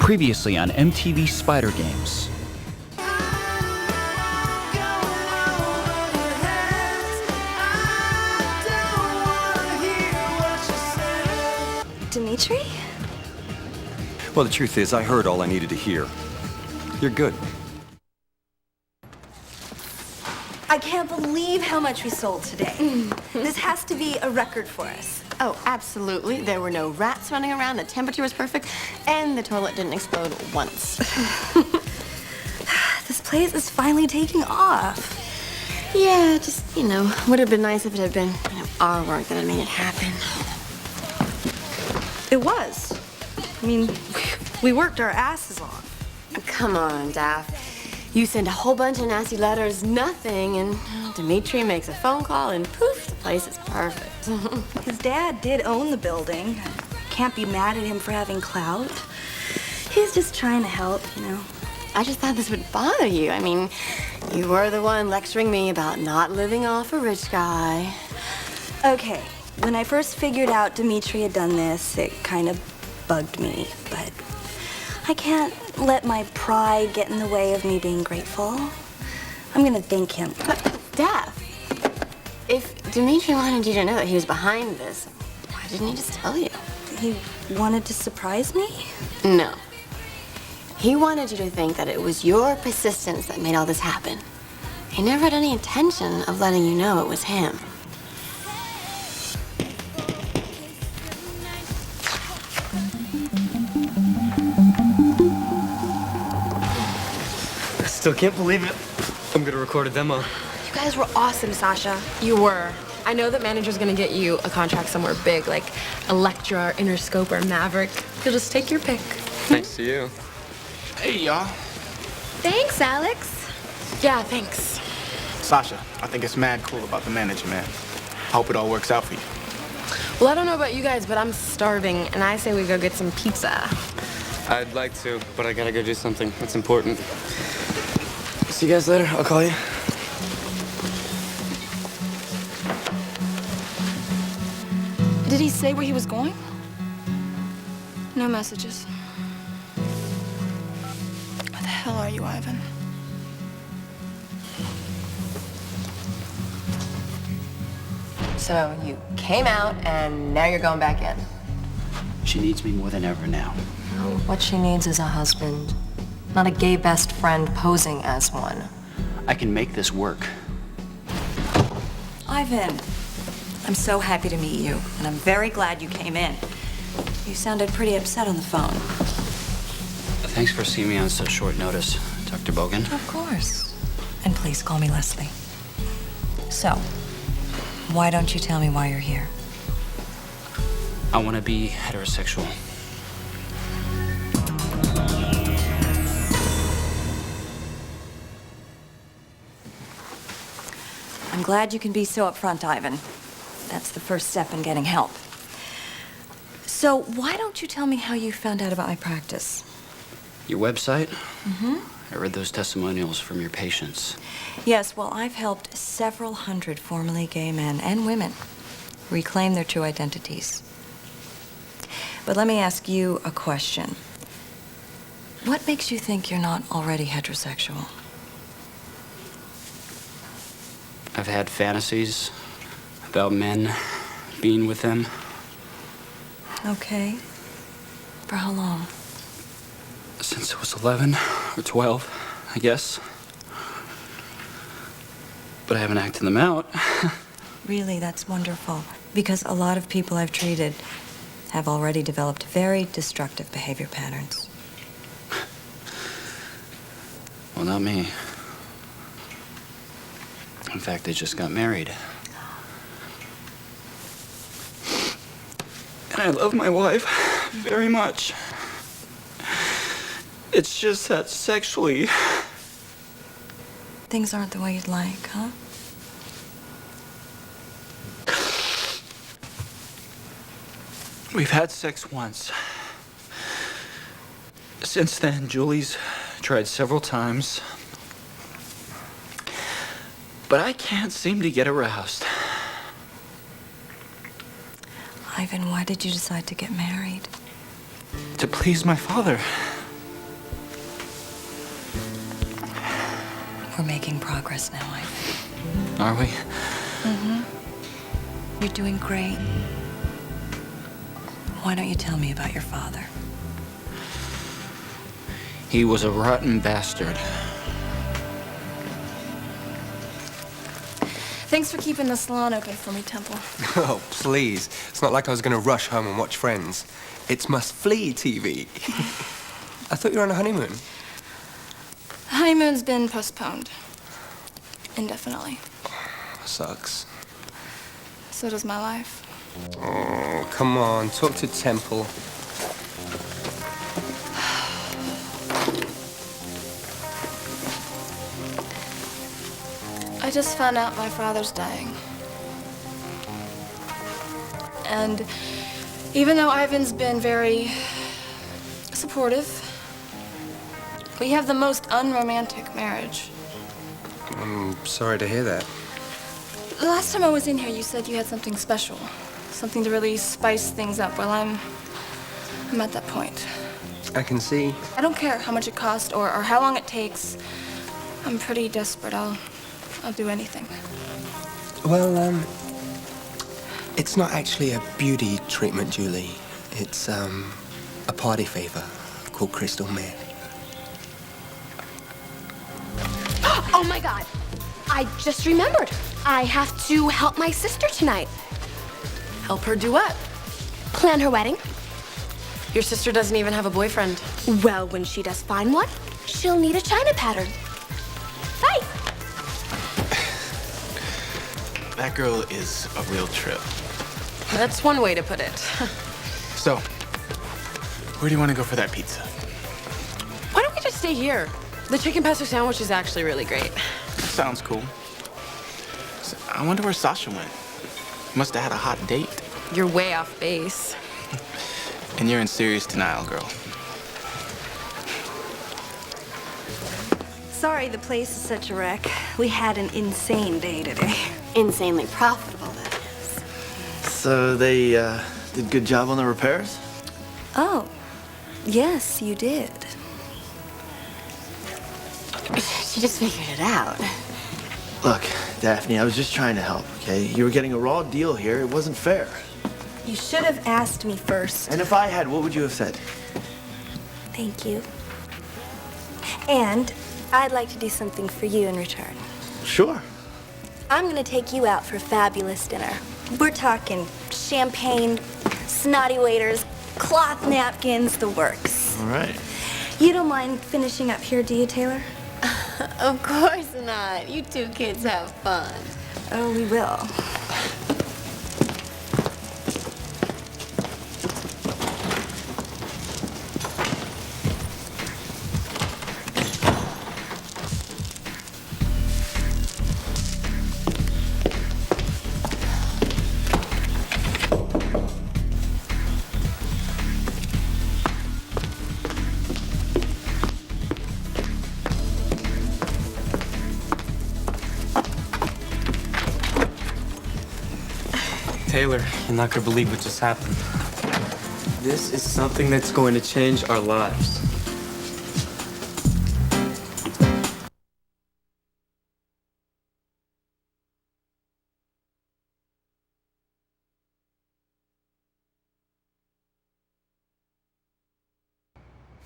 Previously on MTV Spyder Games. Dimitri? Well, the truth is, I heard all I needed to hear. You're good. I can't believe how much we sold today. This has to be a record for us. Oh, absolutely. There were no rats running around, the temperature was perfect, and the toilet didn't explode once. This place is finally taking off. Yeah, just, would have been nice if it had been our work that had made it happen. It was. I mean, we worked our asses off. Come on, Daff. You send a whole bunch of nasty letters, nothing, and Dimitri makes a phone call, and poof, the place is perfect. His dad did own the building. Can't be mad at him for having clout. He's just trying to help, I just thought this would bother you. I mean, you were the one lecturing me about not living off a rich guy. Okay, when I first figured out Dimitri had done this, it kind of bugged me, but I can't let my pride get in the way of me being grateful. I'm gonna thank him. But, Daff, if Dimitri wanted you to know that he was behind this, why didn't he just tell you? He wanted to surprise me? No. He wanted you to think that it was your persistence that made all this happen. He never had any intention of letting you know it was him. Still can't believe it. I'm gonna record a demo. You guys were awesome, Sasha. You were. I know that manager's gonna get you a contract somewhere big, like Elektra or Interscope or Maverick. You'll just take your pick. Thanks to you. Hey, y'all. Thanks, Alex. Yeah, thanks. Sasha, I think it's mad cool about the manager, man. I hope it all works out for you. Well, I don't know about you guys, but I'm starving, and I say we go get some pizza. I'd like to, but I gotta go do something that's important. See you guys later. I'll call you. Did he say where he was going? No messages. Where the hell are you, Ivan? So you came out and now you're going back in. She needs me more than ever now. What she needs is a husband, not a gay best friend posing as one. I can make this work. Ivan, I'm so happy to meet you, and I'm very glad you came in. You sounded pretty upset on the phone. Thanks for seeing me on such short notice, Dr. Bogan. Of course. And please call me Leslie. So, why don't you tell me why you're here? I want to be heterosexual. I'm glad you can be so upfront, Ivan. That's the first step in getting help. So, why don't you tell me how you found out about my practice? Your website? Mm-hmm. I read those testimonials from your patients. Yes, well, I've helped several hundred formerly gay men and women reclaim their true identities. But let me ask you a question. What makes you think you're not already heterosexual? I've had fantasies about men, being with them. Okay. For how long? Since I was 11 or 12, I guess. But I haven't acted them out. Really, that's wonderful. Because a lot of people I've treated have already developed very destructive behavior patterns. Well, not me. In fact, they just got married. And I love my wife very much. It's just that sexually... Things aren't the way you'd like, huh? We've had sex once. Since then, Julie's tried several times. But I can't seem to get aroused. Ivan, why did you decide to get married? To please my father. making progress now, Ivan. Are we? You're doing great. Why don't you tell me about your father? He was a rotten bastard. Thanks for keeping the salon open for me, Temple. Oh, please. It's not like I was going to rush home and watch Friends. It's must-flee TV. I thought you were on a honeymoon. The honeymoon's been postponed. Indefinitely. Sucks. So does my life. Oh, come on. Talk to Temple. I just found out my father's dying. And even though Ivan's been very supportive, we have the most unromantic marriage. I'm sorry to hear that. The last time I was in here, you said you had something special. Something to really spice things up. Well, I'm at that point. I can see. I don't care how much it costs or how long it takes. I'm pretty desperate. I'll do anything. Well, it's not actually a beauty treatment, Julie. It's, a party favor called Crystal Meth. Oh my God! I just remembered. I have to help my sister tonight. Help her do what? Plan her wedding. Your sister doesn't even have a boyfriend. Well, when she does find one, she'll need a china pattern. Bye! That girl is a real trip. That's one way to put it. So, where do you want to go for that pizza? Why don't we just stay here? The chicken pesto sandwich is actually really great. Sounds cool. So, I wonder where Sasha went. Must have had a hot date. You're way off base. And you're in serious denial, girl. Sorry the place is such a wreck. We had an insane day today. Insanely profitable, that is. So they did a good job on the repairs? Oh, yes, you did. She just figured it out. Look, Daphne, I was just trying to help, okay? You were getting a raw deal here. It wasn't fair. You should have asked me first. And if I had, what would you have said? Thank you. And I'd like to do something for you in return. Sure. I'm gonna take you out for a fabulous dinner. We're talking champagne, snotty waiters, cloth napkins, the works. All right. You don't mind finishing up here, do you, Taylor? Of course not. You two kids have fun. Oh, we will. Taylor, you're not gonna believe what just happened. This is something that's going to change our lives.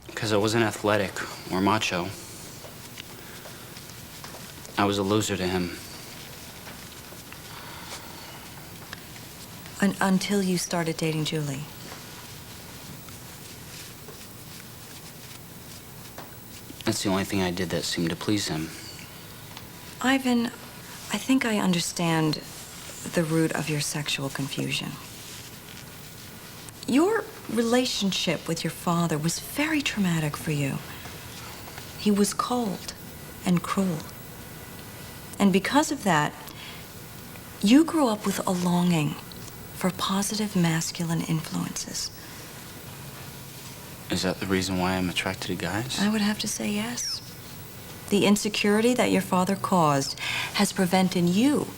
Because I wasn't athletic or macho. I was a loser to him. Until you started dating Julie. That's the only thing I did that seemed to please him. Ivan, I think I understand the root of your sexual confusion. Your relationship with your father was very traumatic for you. He was cold and cruel. And because of that, you grew up with a longing for positive masculine influences. Is that the reason why I'm attracted to guys? I would have to say yes. The insecurity that your father caused has prevented you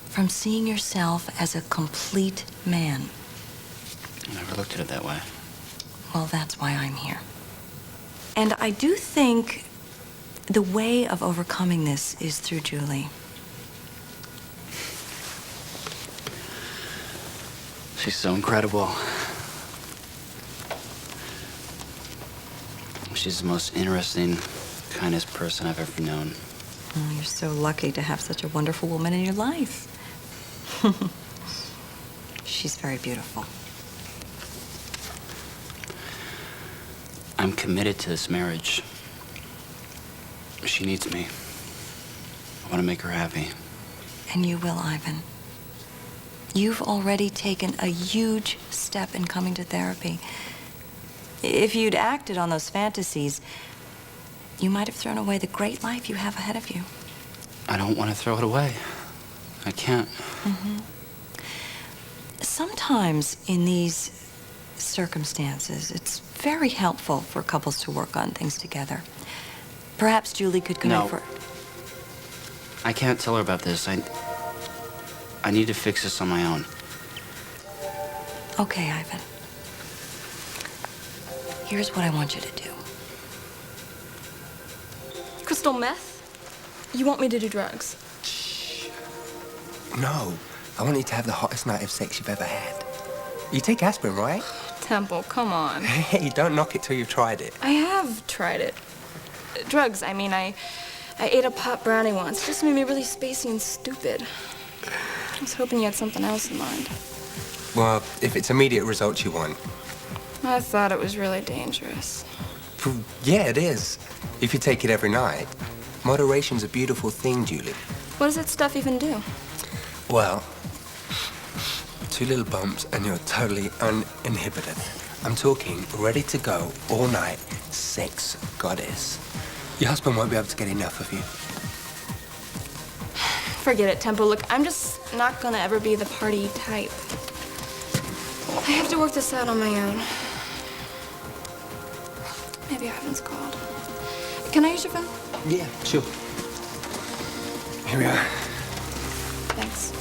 from seeing yourself as a complete man. I never looked at it that way. Well, that's why I'm here. And I do think The way of overcoming this is through Julie. She's so incredible. She's the most interesting, kindest person I've ever known. Oh, you're so lucky to have such a wonderful woman in your life. She's very beautiful. I'm committed to this marriage. She needs me. I want to make her happy. And you will, Ivan. You've already taken a huge step in coming to therapy. If you'd acted on those fantasies, you might have thrown away the great life you have ahead of you. I don't want to throw it away. I can't. Sometimes in these circumstances, it's very helpful for couples to work on things together. Perhaps Julie could come in for... I can't tell her about this. I need to fix this on my own. Okay, Ivan. Here's what I want you to do. Crystal meth? You want me to do drugs? No, I want you to have the hottest night of sex you've ever had. You take aspirin, right? Temple, come on. Hey, don't knock it till you've tried it. I have tried it. Drugs, I mean, I ate a pop brownie once. It just made me really spacey and stupid. I was hoping you had something else in mind. Well, if it's immediate results you want. I thought it was really dangerous. Yeah, it is. If you take it every night. Moderation's a beautiful thing, Julie. What does that stuff even do? Well, 2 little bumps and you're totally uninhibited. I'm talking ready to go all night, sex goddess. Your husband won't be able to get enough of you. Forget it, Temple. Look, I'm just not gonna ever be the party type. I have to work this out on my own. Maybe Ivan's called. Can I use your phone? Yeah, sure. Here we are. Thanks.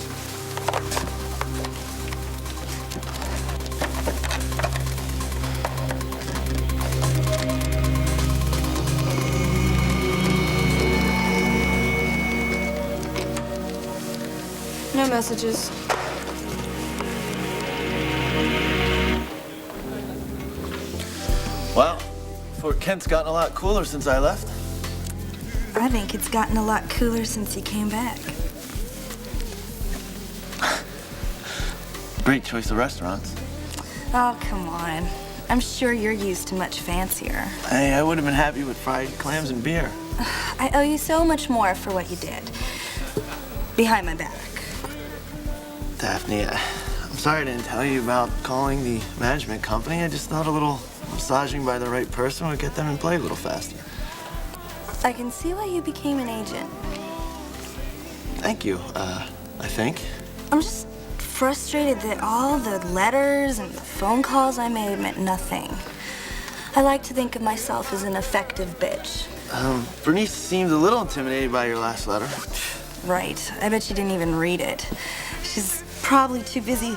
No messages. Well, Fort Kent's gotten a lot cooler since I left. I think it's gotten a lot cooler since you came back. Great choice of restaurants. Oh, come on. I'm sure you're used to much fancier. Hey, I would have been happy with fried clams and beer. I owe you so much more for what you did. Behind my back. Daphne, I'm sorry I didn't tell you about calling the management company. I just thought a little massaging by the right person would get them in play a little faster. I can see why you became an agent. Thank you, I think. I'm just frustrated that all the letters and the phone calls I made meant nothing. I like to think of myself as an effective bitch. Bernice seemed a little intimidated by your last letter. Right. I bet she didn't even read it. She's probably too busy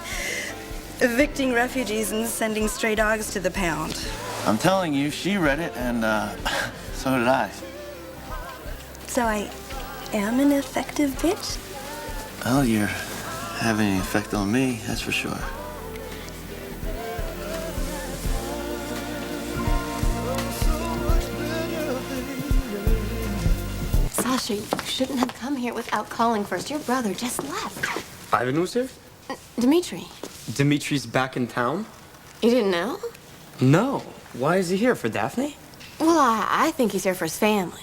evicting refugees and sending stray dogs to the pound. I'm telling you, she read it, and so did I. So I am an effective bitch? Well, you're having an effect on me, that's for sure. Sasha, you shouldn't have come here without calling first. Your brother just left. Ivan was here? Dimitri. Dimitri's back in town? You didn't know? No. Why is he here? For Daphne? Well, I think he's here for his family.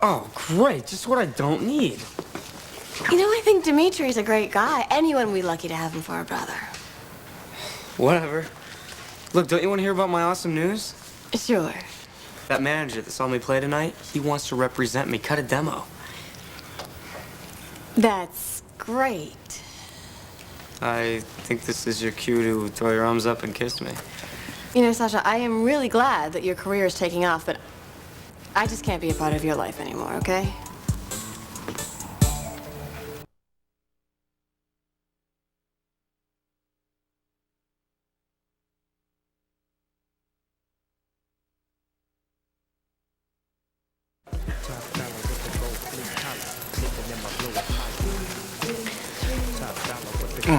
Oh, great. Just what I don't need. You know, I think Dimitri's a great guy. Anyone would be lucky to have him for a brother. Whatever. Look, don't you want to hear about my awesome news? Sure. That manager that saw me play tonight, he wants to represent me. Cut a demo. That's great. I think this is your cue to throw your arms up and kiss me. You know, Sasha, I am really glad that your career is taking off, but I just can't be a part of your life anymore, okay?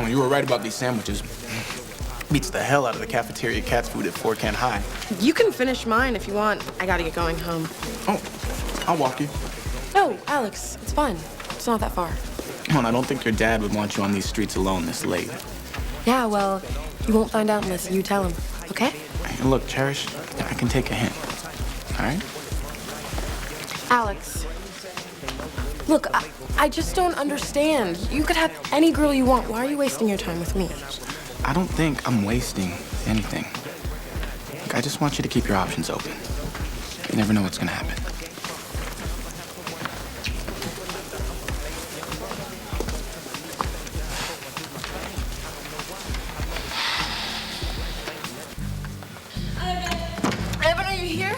You were right about these sandwiches. Beats the hell out of the cafeteria cat's food at Fort Kent High. You can finish mine if you want. I gotta get going home. Oh, I'll walk you. No, Alex, it's fine. It's not that far. Come on, I don't think your dad would want you on these streets alone this late. Yeah, well, you won't find out unless you tell him, okay? Hey, look, Cherish, I can take a hint. All right? Alex, look, I just don't understand. You could have any girl you want. Why are you wasting your time with me? I don't think I'm wasting anything. Look, I just want you to keep your options open. You never know what's gonna happen. Evan, are you here?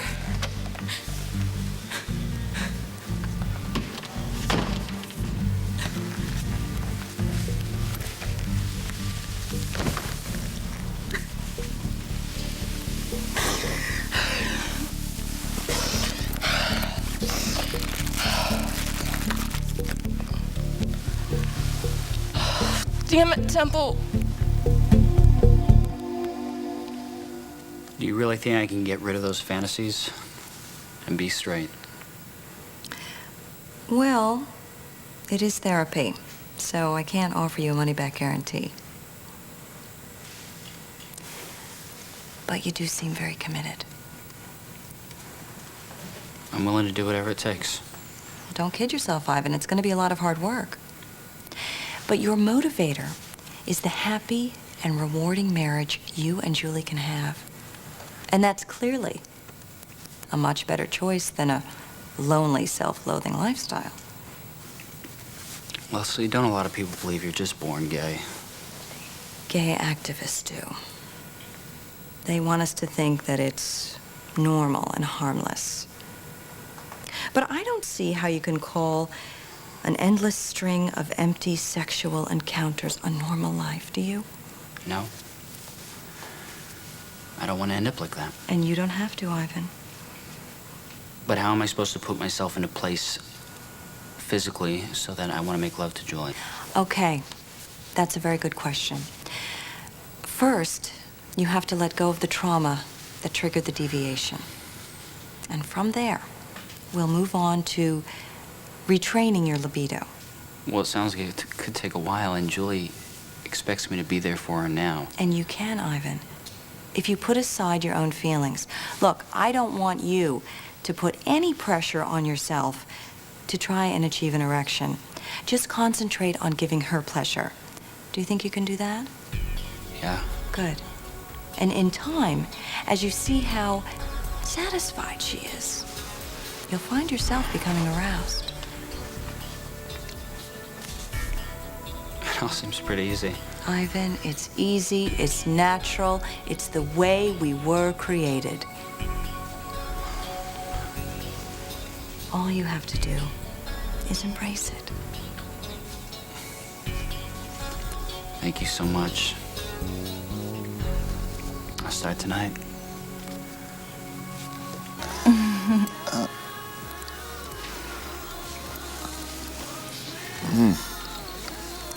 Damn it, Temple. Do you really think I can get rid of those fantasies and be straight? Well, it is therapy, so I can't offer you a money-back guarantee. But you do seem very committed. I'm willing to do whatever it takes. Don't kid yourself, Ivan. It's going to be a lot of hard work. But your motivator is the happy and rewarding marriage you and Julie can have. And that's clearly a much better choice than a lonely, self-loathing lifestyle. Leslie, don't a lot of people believe you're just born gay? Gay activists do. They want us to think that it's normal and harmless. But I don't see how you can call an endless string of empty sexual encounters a normal life, do you? No. I don't want to end up like that. And you don't have to, Ivan. But how am I supposed to put myself into place physically so that I want to make love to Julie? Okay, that's a very good question. First, you have to let go of the trauma that triggered the deviation. And from there, we'll move on to retraining your libido. Well, it sounds like it could take a while, and Julie expects me to be there for her now. And you can, Ivan, if you put aside your own feelings. Look, I don't want you to put any pressure on yourself to try and achieve an erection. Just concentrate on giving her pleasure. Do you think you can do that? Yeah. Good. And in time, as you see how satisfied she is, you'll find yourself becoming aroused. It all seems pretty easy. Ivan, it's easy, it's natural, it's the way we were created. All you have to do is embrace it. Thank you so much. I'll start tonight.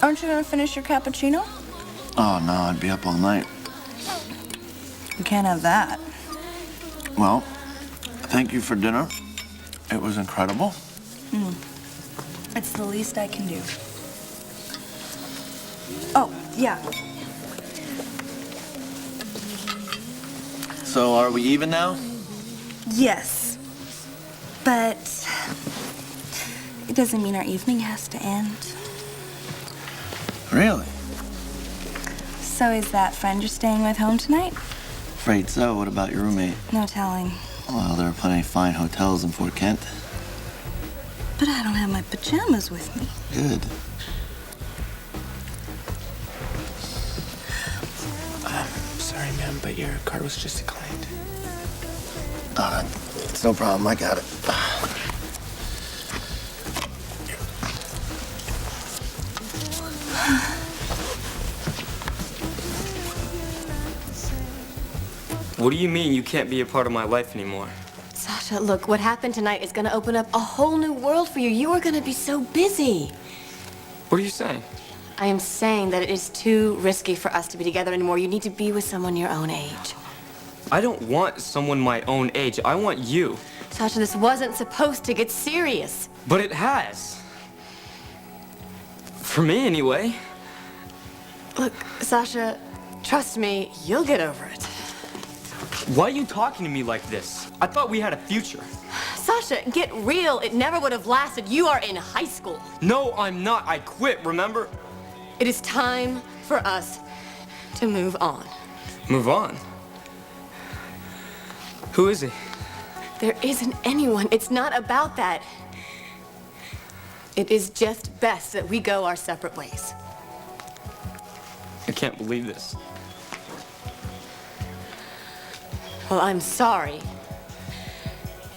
Aren't you gonna finish your cappuccino? Oh, no, I'd be up all night. You can't have that. Well, thank you for dinner. It was incredible. It's the least I can do. Oh, yeah. So, are we even now? Yes. But it doesn't mean our evening has to end. Really? So is that friend you're staying with home tonight? Afraid so. What about your roommate? No telling. Well, there are plenty of fine hotels in Fort Kent. But I don't have my pajamas with me. Good. Sorry, ma'am, but your card was just declined. It's no problem. I got it. What do you mean you can't be a part of my life anymore? Sasha, look, what happened tonight is gonna open up a whole new world for you. You are gonna be so busy. What are you saying? I am saying that it is too risky for us to be together anymore. You need to be with someone your own age. I don't want someone my own age. I want you. Sasha, this wasn't supposed to get serious. But it has. For me, anyway. Look, Sasha, trust me, you'll get over it. Why are you talking to me like this? I thought we had a future. Sasha, get real. It never would have lasted. You are in high school. No, I'm not. I quit, remember? It is time for us to move on. Move on? Who is he? There isn't anyone. It's not about that. It is just best that we go our separate ways. I can't believe this. Well, I'm sorry,